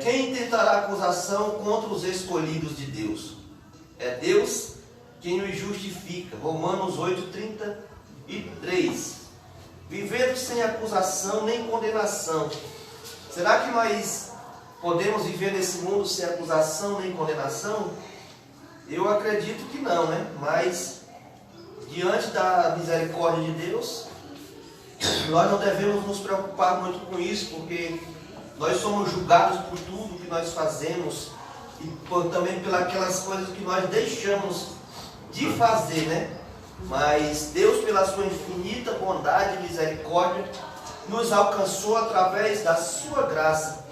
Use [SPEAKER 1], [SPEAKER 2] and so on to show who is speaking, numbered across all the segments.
[SPEAKER 1] Quem intentará acusação contra os escolhidos de Deus? É Deus quem os justifica. Romanos 8:33. Vivendo sem acusação nem condenação. Será que nós podemos viver nesse mundo sem acusação nem condenação? Eu acredito que não, né? Mas diante da misericórdia de Deus, nós não devemos nos preocupar muito com isso, porque nós somos julgados por tudo que nós fazemos e também pelas coisas que nós deixamos de fazer, né? Mas Deus, pela sua infinita bondade e misericórdia, nos alcançou através da sua graça.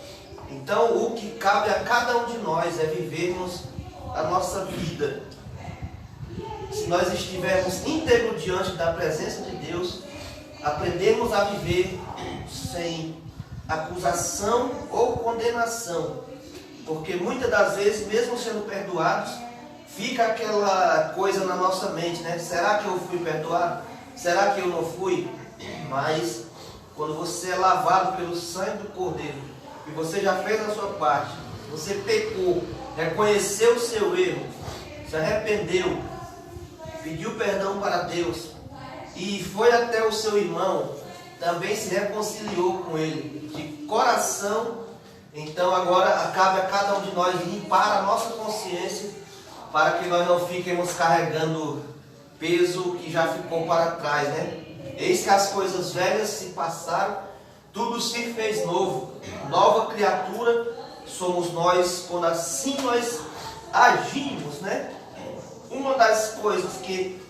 [SPEAKER 1] Então, o que cabe a cada um de nós é vivermos a nossa vida. Se nós estivermos íntegros diante da presença de Deus, aprendemos a viver sem acusação ou condenação, porque muitas das vezes, mesmo sendo perdoados, fica aquela coisa na nossa mente, né? Será que eu fui perdoado? Será que eu não fui? Mas quando você é lavado pelo sangue do Cordeiro e você já fez a sua parte, você pecou, reconheceu o seu erro, se arrependeu, pediu perdão para Deus e foi até o seu irmão, também se reconciliou com ele de coração. Então agora cabe a cada um de nós limpar a nossa consciência, para que nós não fiquemos carregando peso que já ficou para trás, né? Eis que as coisas velhas se passaram, tudo se fez novo. Nova criatura somos nós quando assim nós agimos, né? Uma das coisas que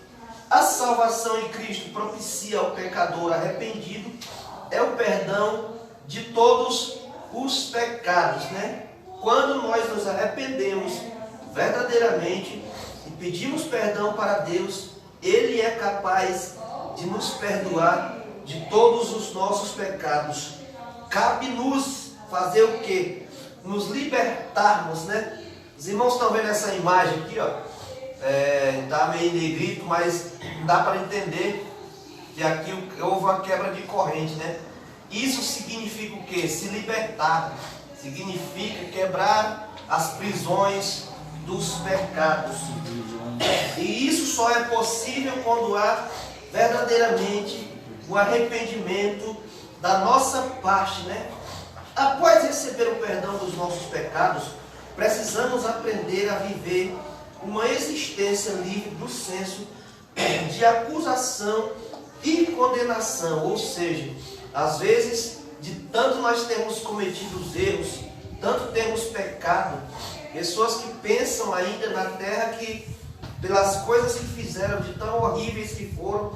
[SPEAKER 1] a salvação em Cristo propicia ao pecador arrependido é o perdão de todos os pecados, né? Quando nós nos arrependemos verdadeiramente e pedimos perdão para Deus, Ele é capaz de nos perdoar de todos os nossos pecados. Cabe-nos fazer o quê? Nos libertarmos, né? Os irmãos estão vendo essa imagem aqui, ó. Tá meio negrito, mas dá para entender que aqui houve uma quebra de corrente, né? Isso significa o quê? Se libertar. Significa quebrar as prisões dos pecados. E isso só é possível quando há verdadeiramente o arrependimento da nossa parte, né? Após receber o perdão dos nossos pecados, precisamos aprender a viver uma existência livre do senso de acusação e condenação. Ou seja, às vezes, de tanto nós temos cometido os erros, tanto temos pecado, pessoas que pensam ainda na terra que, pelas coisas que fizeram, de tão horríveis que foram,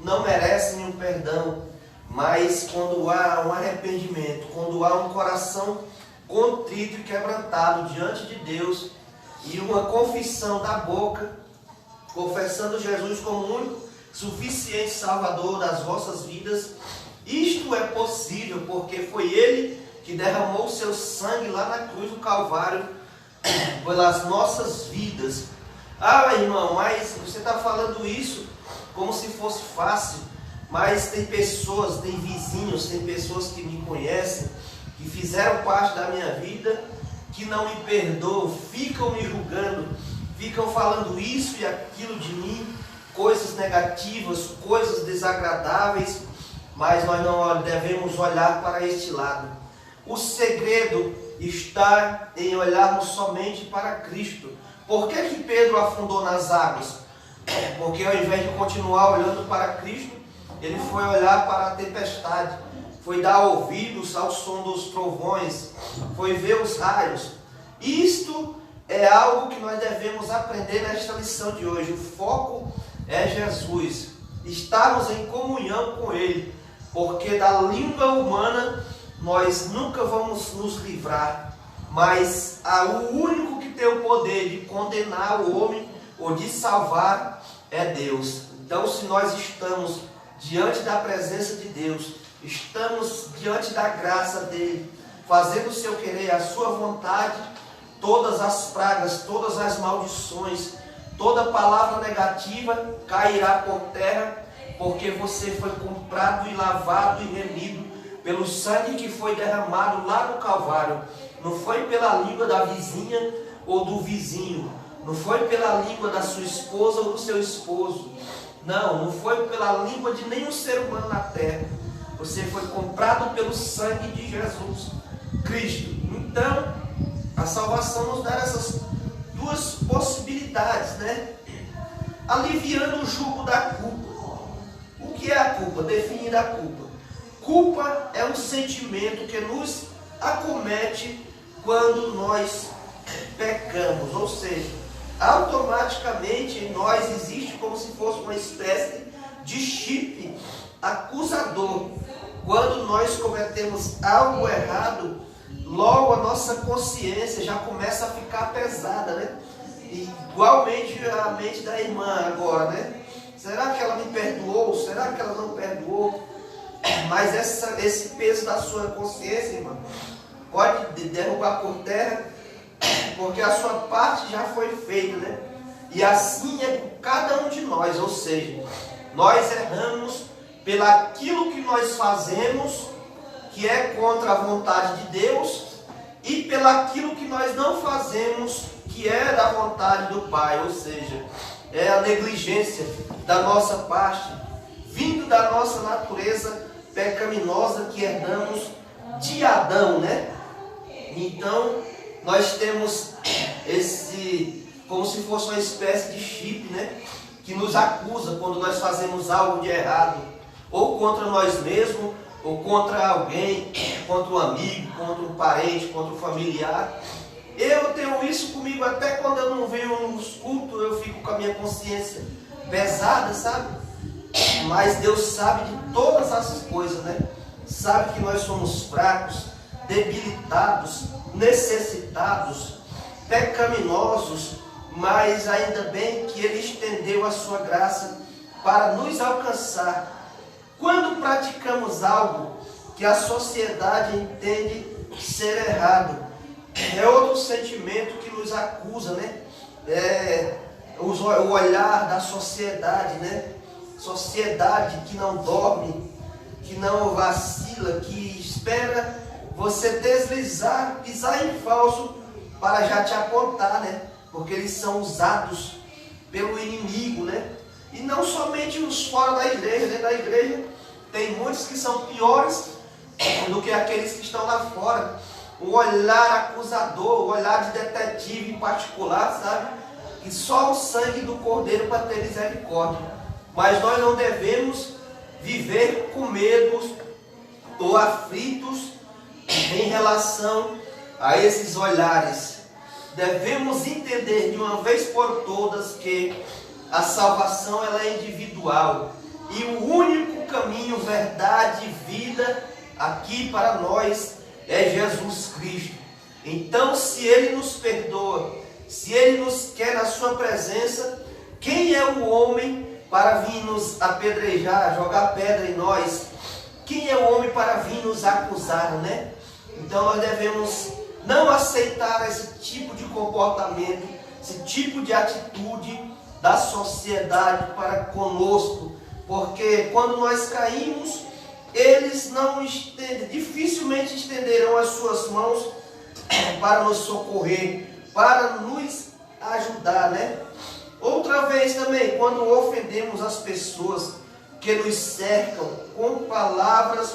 [SPEAKER 1] não merecem um perdão. Mas quando há um arrependimento, quando há um coração contrito e quebrantado diante de Deus, e uma confissão da boca, confessando Jesus como o único suficiente Salvador das vossas vidas, isto é possível porque foi Ele que derramou o seu sangue lá na cruz do Calvário pelas nossas vidas. Ah, irmão, mas você está falando isso como se fosse fácil. Mas tem pessoas, tem vizinhos, tem pessoas que me conhecem, que fizeram parte da minha vida, que não me perdoam, ficam me julgando, ficam falando isso e aquilo de mim, coisas negativas, coisas desagradáveis, mas nós não devemos olhar para este lado. O segredo está em olharmos somente para Cristo. Por que que Pedro afundou nas águas? Porque ao invés de continuar olhando para Cristo, ele foi olhar para a tempestade, foi dar ouvidos ao som dos trovões, foi ver os raios. Isto é algo que nós devemos aprender nesta lição de hoje. O foco é Jesus, estarmos em comunhão com Ele, porque da língua humana nós nunca vamos nos livrar, mas o único que tem o poder de condenar o homem ou de salvar é Deus. Então, se nós estamos diante da presença de Deus, estamos diante da graça dele, fazendo o seu querer, a sua vontade, todas as pragas, todas as maldições, toda palavra negativa cairá por terra, porque você foi comprado e lavado e remido pelo sangue que foi derramado lá no Calvário. não foi pela língua da vizinha ou do vizinho, não foi pela língua da sua esposa ou do seu esposo, não foi pela língua de nenhum ser humano na terra. Você foi comprado pelo sangue de Jesus Cristo. Então, a salvação nos dá essas duas possibilidades, né? Aliviando o jugo da culpa. O que é a culpa? Definir a culpa. Culpa é um sentimento que nos acomete quando nós pecamos, ou seja, automaticamente em nós existe como se fosse uma espécie de chip acusador. Quando nós cometemos algo errado, logo a nossa consciência já começa a ficar pesada, né? Igualmente a mente da irmã agora, né? Será que ela me perdoou? Será que ela não perdoou? Mas esse peso da sua consciência, irmã, pode derrubar por terra, porque a sua parte já foi feita, né? E assim é com cada um de nós, ou seja, nós erramos pelaquilo que nós fazemos, que é contra a vontade de Deus, e pelaquilo que nós não fazemos, que é da vontade do Pai, ou seja, é a negligência da nossa parte, vindo da nossa natureza pecaminosa que herdamos de Adão, né? Então, nós temos esse, como se fosse uma espécie de chip, né? Que nos acusa quando nós fazemos algo de errado, ou contra nós mesmos, ou contra alguém, contra um amigo, contra um parente, contra um familiar. Eu tenho isso comigo até quando eu não venho nos cultos, eu fico com a minha consciência pesada, sabe? Mas Deus sabe de todas as coisas, né? Sabe que nós somos fracos, debilitados, necessitados, pecaminosos, mas ainda bem que Ele estendeu a sua graça para nos alcançar. Quando praticamos algo que a sociedade entende ser errado, é outro sentimento que nos acusa, né? O olhar da sociedade, né? Sociedade que não dorme, que não vacila, que espera você deslizar, pisar em falso para já te apontar, né? Porque eles são usados pelo inimigo, né? E não somente os fora da igreja, dentro da igreja tem muitos que são piores do que aqueles que estão lá fora. O olhar acusador, o olhar de detetive em particular, sabe? Que só o sangue do Cordeiro para ter misericórdia. Mas nós não devemos viver com medo ou aflitos em relação a esses olhares. Devemos entender de uma vez por todas que a salvação ela é individual. E o único caminho, verdade e vida aqui para nós é Jesus Cristo. Então, se Ele nos perdoa, se Ele nos quer na sua presença, quem é o homem para vir nos apedrejar, jogar pedra em nós? Quem é o homem para vir nos acusar, né? Então nós devemos não aceitar esse tipo de comportamento, esse tipo de atitude da sociedade para conosco, porque quando nós caímos, eles não dificilmente estenderão as suas mãos para nos socorrer, para nos ajudar, né? Outra vez também, quando ofendemos as pessoas que nos cercam com palavras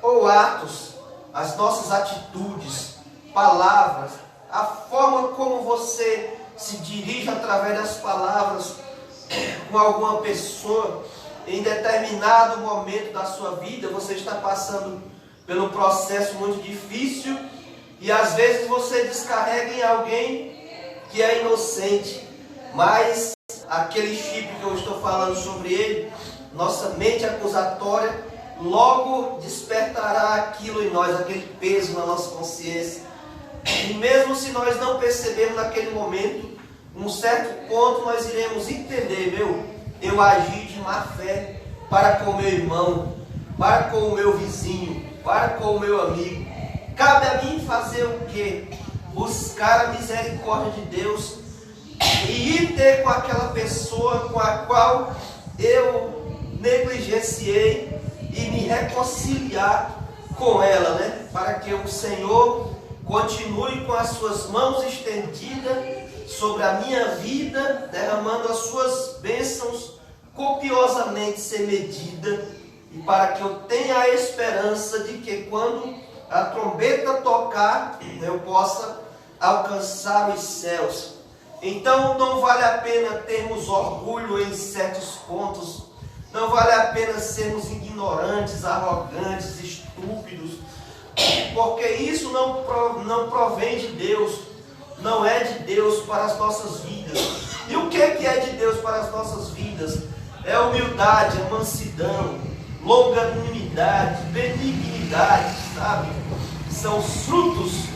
[SPEAKER 1] ou atos, as nossas atitudes, palavras, a forma como você se dirige através das palavras com alguma pessoa, em determinado momento da sua vida, você está passando pelo processo muito difícil e às vezes você descarrega em alguém que é inocente, mas aquele chip que eu estou falando sobre ele, nossa mente acusatória, logo despertará aquilo em nós, aquele peso na nossa consciência. E mesmo se nós não percebermos naquele momento, num certo ponto nós iremos entender, eu agi de má fé para com o meu irmão, para com o meu vizinho, para com o meu amigo. Cabe a mim fazer o quê? Buscar a misericórdia de Deus e ir ter com aquela pessoa com a qual eu negligenciei e me reconciliar com ela, né? Para que o Senhor continue com as suas mãos estendidas sobre a minha vida, derramando as suas bênçãos copiosamente sem medida, e para que eu tenha a esperança de que quando a trombeta tocar, eu possa alcançar os céus. Então não vale a pena termos orgulho em certos pontos, não vale a pena sermos ignorantes, arrogantes, estúpidos, porque isso não provém de Deus, não é de Deus para as nossas vidas. E o que é de Deus para as nossas vidas? É humildade, é mansidão, longanimidade, benignidade, sabe? São os frutos